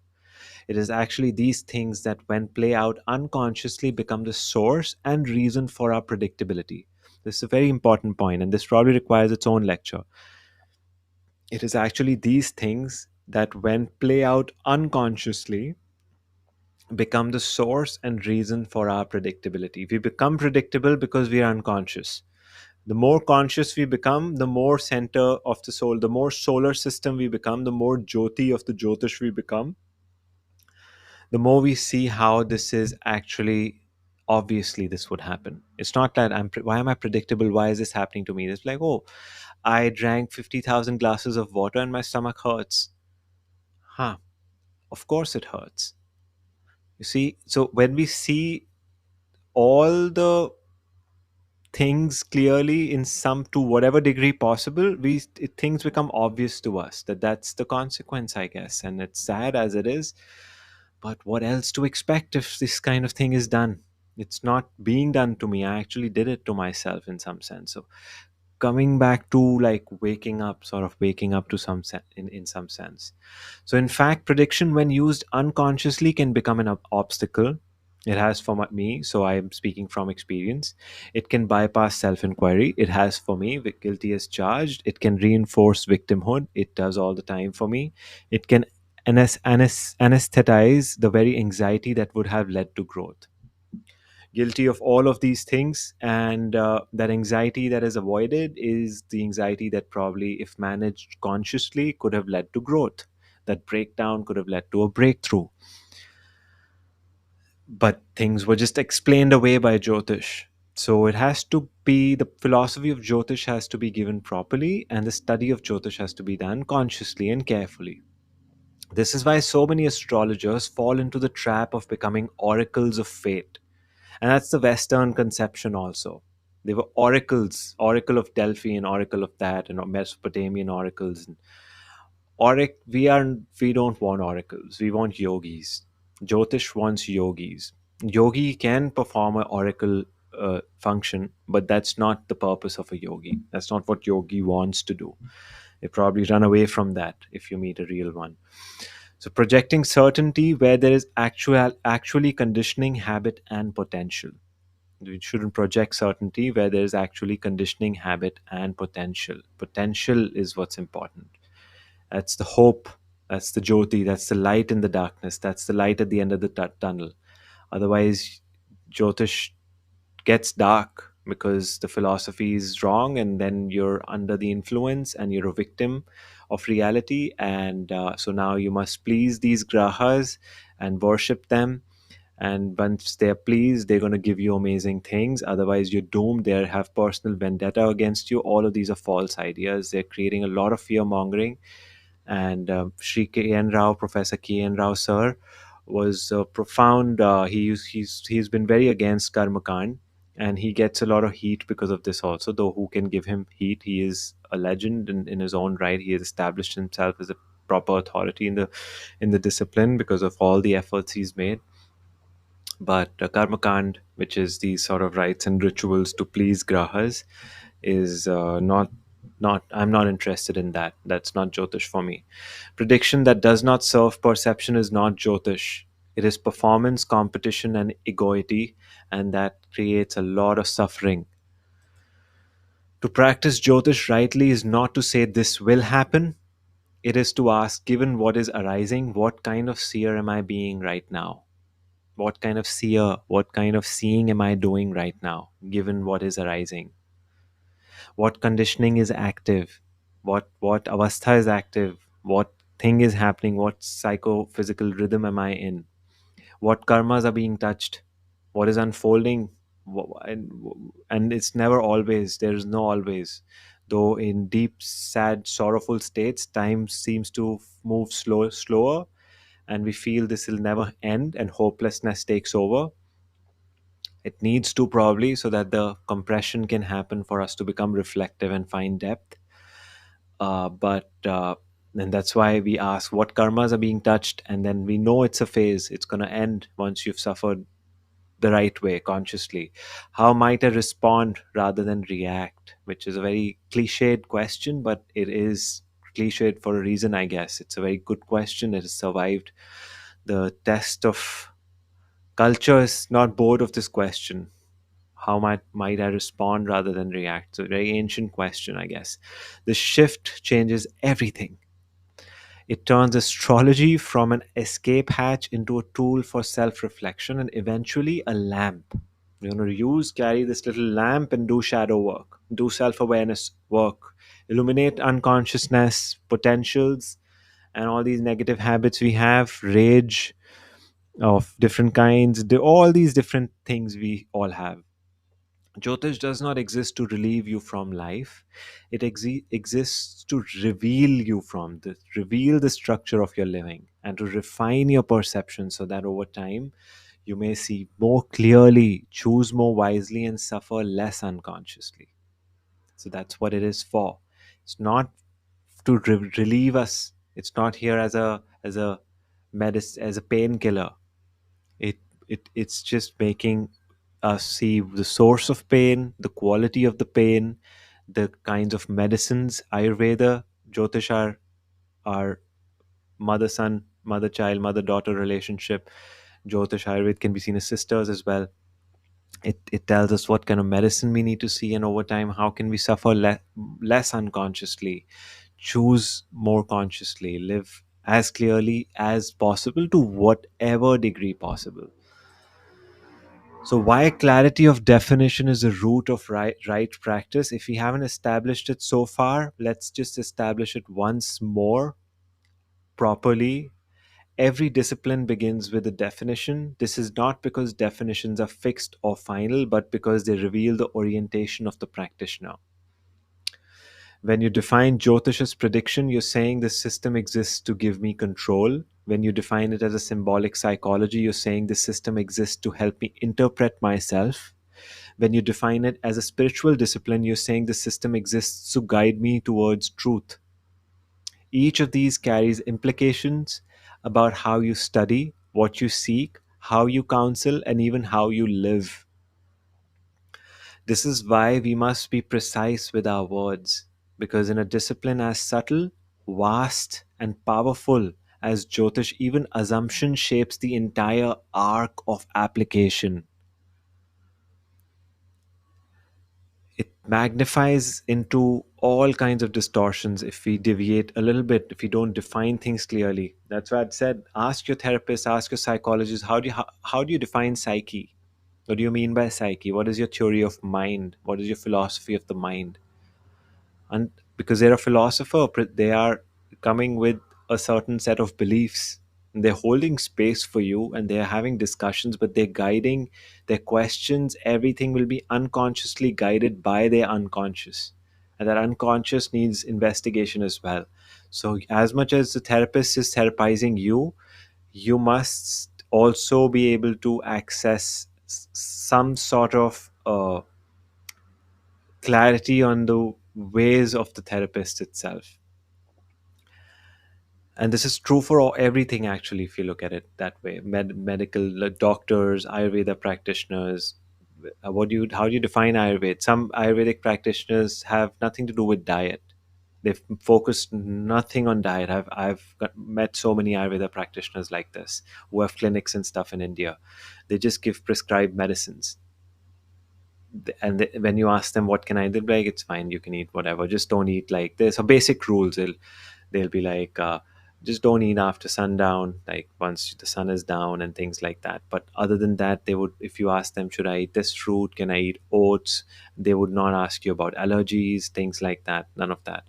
It is actually these things that, when play out unconsciously, become the source and reason for our predictability. This is a very important point, and this probably requires its own lecture. It is actually these things that, when play out unconsciously, become the source and reason for our predictability. We become predictable because we are unconscious. The more conscious we become, the more center of the soul, the more solar system we become, the more Jyoti of the Jyotish we become, the more we see how this is actually, obviously this would happen. It's not that why am I predictable, why is this happening to me? It's like, oh, I drank 50,000 glasses of water and my stomach hurts. Huh, of course it hurts. You see, so when we see all the things clearly in some, to whatever degree possible, things become obvious to us that that's the consequence, I guess. And it's sad as it is, but what else to expect if this kind of thing is done? It's not being done to me. I actually did it to myself in some sense. So coming back to like waking up, sort of waking up to in some sense. So in fact, prediction when used unconsciously can become an obstacle. It has for me, so I am speaking from experience. It can bypass self-inquiry. It has for me, guilty as charged. It can reinforce victimhood. It does all the time for me. It can anesthetize the very anxiety that would have led to growth. Guilty of all of these things, and that anxiety that is avoided is the anxiety that probably, if managed consciously, could have led to growth. That breakdown could have led to a breakthrough, but things were just explained away by Jyotish. So it has to be, the philosophy of Jyotish has to be given properly, and the study of Jyotish has to be done consciously and carefully. This is why so many astrologers fall into the trap of becoming oracles of fate. And that's the Western conception also. They were oracles, Oracle of Delphi and Oracle of that, and Mesopotamian oracles. And we don't want oracles. We want yogis. Jyotish wants yogis. Yogi can perform an oracle function, but that's not the purpose of a yogi. That's not what yogi wants to do. They probably run away from that if you meet a real one. So projecting certainty where there is actually conditioning, habit, and potential. We shouldn't project certainty where there is actually conditioning, habit, and potential. Potential is what's important. That's the hope. That's the jyoti. That's the light in the darkness. That's the light at the end of the tunnel. Otherwise, Jyotish gets dark because the philosophy is wrong, and then you're under the influence and you're a victim of reality. And so now you must please these grahas and worship them, and once they're pleased, they're going to give you amazing things. Otherwise, you're doomed. They have personal vendetta against you. All of these are false ideas. They're creating a lot of fear mongering. And Sri K. N. Rao, Professor K. N. Rao, sir, was profound. He's been very against Karmakand, and he gets a lot of heat because of this also. Though who can give him heat? He is a legend in his own right. He has established himself as a proper authority in the discipline because of all the efforts he's made. But Karmakand, which is these sort of rites and rituals to please grahas, is not. I'm not interested in that. That's not Jyotish for me. Prediction that does not serve perception is not Jyotish. It is performance, competition, and egoity, and that creates a lot of suffering. To practice Jyotish rightly is not to say this will happen. It is to ask, given what is arising, what kind of seer am I being right now? What kind of seer, what kind of seeing am I doing right now, given what is arising? What conditioning is active? What avastha is active? What thing is happening? What psychophysical rhythm am I in? What karmas are being touched? What is unfolding? And it's never always. There is no always. Though in deep, sad, sorrowful states, time seems to move slower, and we feel this will never end, and hopelessness takes over. It needs to, probably, so that the compression can happen for us to become reflective and find depth. But and that's why we ask what karmas are being touched, and then we know it's a phase. It's going to end once you've suffered the right way consciously. How might I respond rather than react? Which is a very cliched question, but it is cliched for a reason, I guess. It's a very good question. It has survived the test of culture. Is not bored of this question. How might I respond rather than react? It's a very ancient question, I guess. The shift changes everything. It turns astrology from an escape hatch into a tool for self reflection and eventually a lamp. You're going to carry this little lamp and do shadow work, do self awareness work, illuminate unconsciousness, potentials, and all these negative habits we have, rage of different kinds, all these different things we all have. Jyotish does not exist to relieve you from life. It exists to reveal you from reveal the structure of your living and to refine your perception so that over time You may see more clearly, choose more wisely, and suffer less unconsciously. So that's what it is for. It's not to relieve us. It's not here as a medicine, as a painkiller. It's just making us see the source of pain, the quality of the pain, the kinds of medicines. Ayurveda, Jyotish are mother son, mother child, mother daughter relationship. Jyotish Ayurveda can be seen as sisters as well. It tells us what kind of medicine we need to see, and over time, how can we suffer less unconsciously, choose more consciously, live as clearly as possible to whatever degree possible. So, why clarity of definition is the root of right practice? If we haven't established it so far, let's just establish it once more properly. Every discipline begins with a definition. This is not because definitions are fixed or final, but because they reveal the orientation of the practitioner. When you define Jyotisha's prediction, you're saying this system exists to give me control. When you define it as a symbolic psychology, you're saying this system exists to help me interpret myself. When you define it as a spiritual discipline, you're saying the system exists to guide me towards truth. Each of these carries implications about how you study, what you seek, how you counsel, and even how you live. This is why we must be precise with our words, because in a discipline as subtle, vast, and powerful as Jyotish, even assumption shapes the entire arc of application. It magnifies into all kinds of distortions if we deviate a little bit, if we don't define things clearly. That's why I said, ask your therapist, ask your psychologist, how do you define psyche? What do you mean by psyche? What is your theory of mind? What is your philosophy of the mind? And because they're a philosopher, they are coming with a certain set of beliefs, and they're holding space for you, and they're having discussions, but they're guiding their questions. Everything will be unconsciously guided by their unconscious, and that unconscious needs investigation as well. So as much as the therapist is therapizing you, you must also be able to access some sort of clarity on the ways of the therapist itself. And this is true for everything, actually, if you look at it that way. Medical, like doctors, Ayurveda practitioners. How do you define Ayurveda? Some Ayurvedic practitioners have nothing to do with diet. They've focused nothing on diet. Met so many Ayurveda practitioners like this who have clinics and stuff in India. They just give prescribed medicines, and when you ask them what can I, they'll be like, it's fine, you can eat whatever, just don't eat like this. So basic rules, they'll be like, just don't eat after sundown, like once the sun is down and things like that. But other than that, they would, if you ask them, should I eat this fruit, can I eat oats, they would not ask you about allergies, things like that, none of that.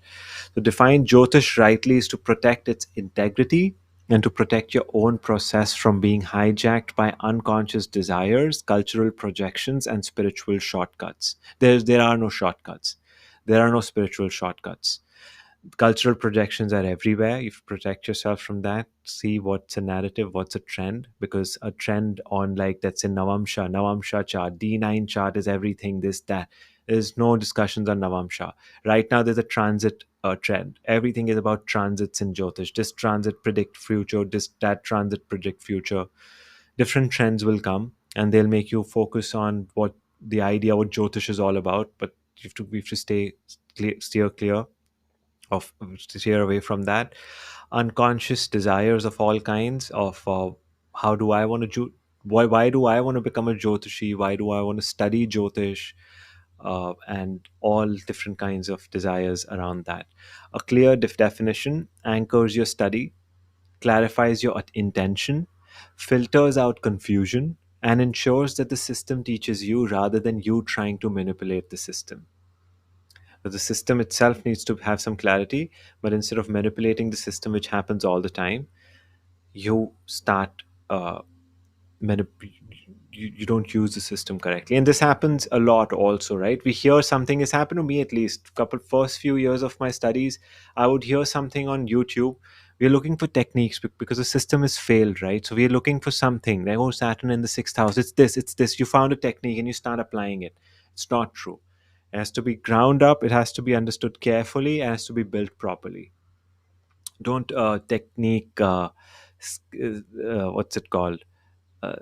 So define Jyotish rightly is to protect its integrity and to protect your own process from being hijacked by unconscious desires, cultural projections, and spiritual shortcuts. There are no shortcuts. There are no spiritual shortcuts. Cultural projections are everywhere. You protect yourself from that. See what's a narrative, what's a trend, because a trend on, like, that's in Navamsha chart, D9 chart is everything, this, that. There's no discussions on Navamsha. Right now, there's a transit trend. Everything is about transits in Jyotish. This transit predict future, that transit predict future. Different trends will come, and they'll make you focus on what the idea, what Jyotish is all about. But we have to steer clear of, steer away from that. Unconscious desires of all kinds of, how do I want to why do I want to become a Jyotishi, why do I want to study Jyotish, and all different kinds of desires around that. A clear definition anchors your study, clarifies your intention, filters out confusion, and ensures that the system teaches you rather than you trying to manipulate the system. But the system itself needs to have some clarity, but instead of manipulating the system, which happens all the time, you start you don't use the system correctly. And this happens a lot also, right? We hear something, has happened to me at least couple first few years of my studies. I would hear something on YouTube, We're looking for techniques because the system is failed, right? So we're looking for something like, oh, Saturn in the sixth house, it's this. You found a technique and you start applying it. It's not true. It has to be ground up, it has to be understood carefully, it has to be built properly. Don't technique, what's it called? Uh,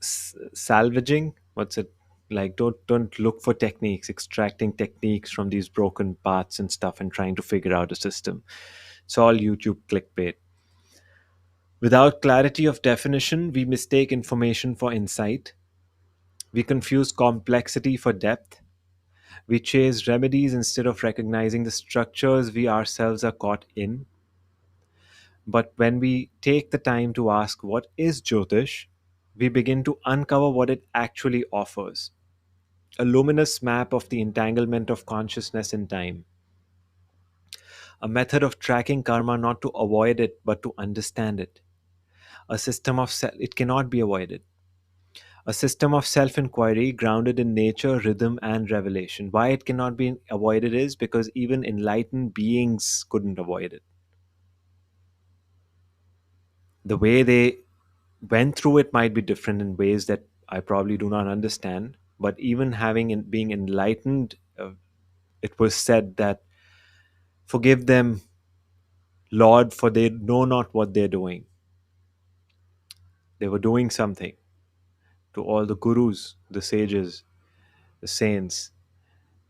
Salvaging? What's it like? Don't look for techniques, extracting techniques from these broken parts and stuff and trying to figure out a system. It's all YouTube clickbait. Without clarity of definition, we mistake information for insight. We confuse complexity for depth. We chase remedies instead of recognizing the structures we ourselves are caught in. But when we take the time to ask what is Jyotish, we begin to uncover what it actually offers: a luminous map of the entanglement of consciousness in time, a method of tracking karma not to avoid it but to understand it, a system of it cannot be avoided. A system of self inquiry grounded in nature, rhythm, and revelation. Why it cannot be avoided is because even enlightened beings couldn't avoid it. The way they went through it might be different in ways that I probably do not understand. But even being enlightened, it was said that forgive them, Lord, for they know not what they're doing. They were doing something. To all the gurus, the sages, the saints,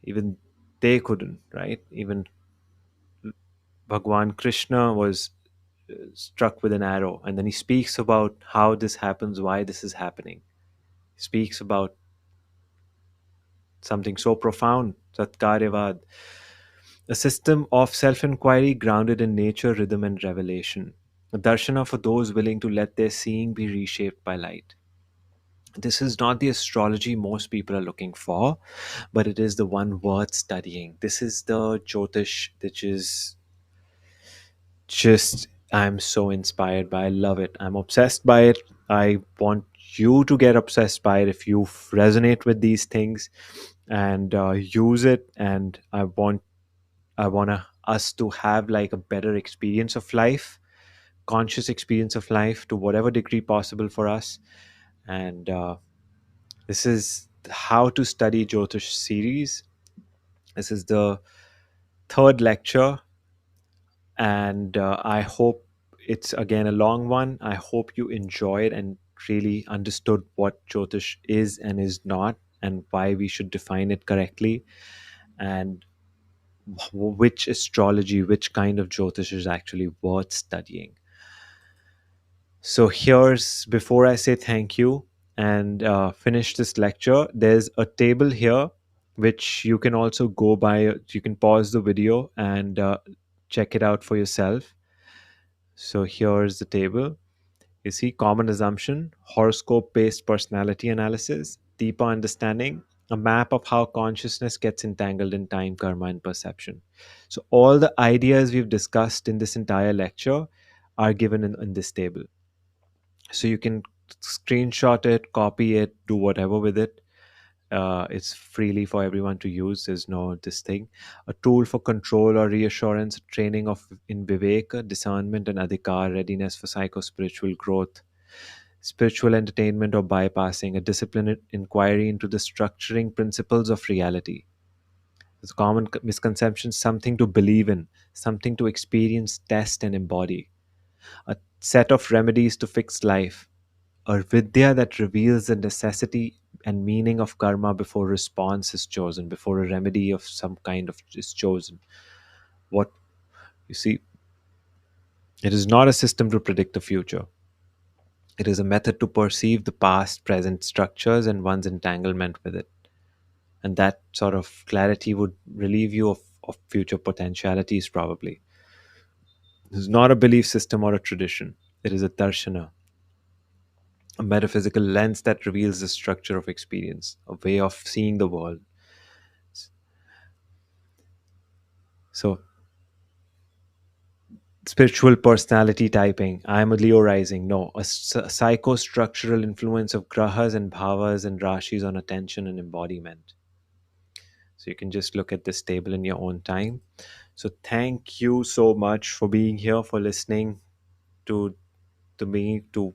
even they couldn't, right? Even Bhagwan Krishna was struck with an arrow, and then he speaks about how this happens, why this is happening. He speaks about something so profound, Satkaryavad, a system of self inquiry grounded in nature, rhythm, and revelation. A darshana for those willing to let their seeing be reshaped by light. This is not the astrology most people are looking for, but it is the one worth studying. This is the Jyotish, which is just, I'm so inspired by. I love it. I'm obsessed by it. I want you to get obsessed by it if you resonate with these things and use it. And I want us to have like a better experience of life, conscious experience of life to whatever degree possible for us. And this is how to study Jyotish series. This is the third lecture, and I hope it's again a long one. I hope you enjoyed and really understood what Jyotish is and is not, and why we should define it correctly, and which astrology, which kind of Jyotish is actually worth studying. So here's, before I say thank you and finish this lecture, there's a table here which you can also go by. You can pause the video and check it out for yourself. So here's the table. You see common assumption, horoscope based personality analysis, deeper understanding, a map of how consciousness gets entangled in time, karma, and perception. So all the ideas we've discussed in this entire lecture are given in this table. So you can screenshot it, copy it, do whatever with it. It's freely for everyone to use. There's no this thing. A tool for control or reassurance, training of in viveka, discernment, and adhikar, readiness for psycho-spiritual growth, spiritual entertainment or bypassing, a disciplined inquiry into the structuring principles of reality. There's a common misconception, something to believe in, something to experience, test, and embody. A set of remedies to fix life, a vidya that reveals the necessity and meaning of karma before response is chosen, before a remedy of some kind of is chosen. What you see, it is not a system to predict the future. It is a method to perceive the past, present structures and one's entanglement with it. And that sort of clarity would relieve you of future potentialities, probably. It is not a belief system or a tradition. It is a darshana, a metaphysical lens that reveals the structure of experience, a way of seeing the world. So, spiritual personality typing. I am a Leo rising. No, a psychostructural influence of grahas and bhavas and rashis on attention and embodiment. So you can just look at this table in your own time. So thank you so much for being here, for listening to me, to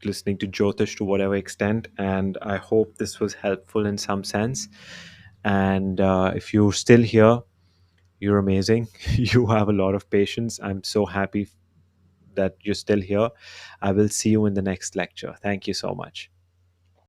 listening to Jyotish to whatever extent, and I hope this was helpful in some sense. And if you're still here, you're amazing. You have a lot of patience. I'm so happy that you're still here. I will see you in the next lecture. Thank you so much.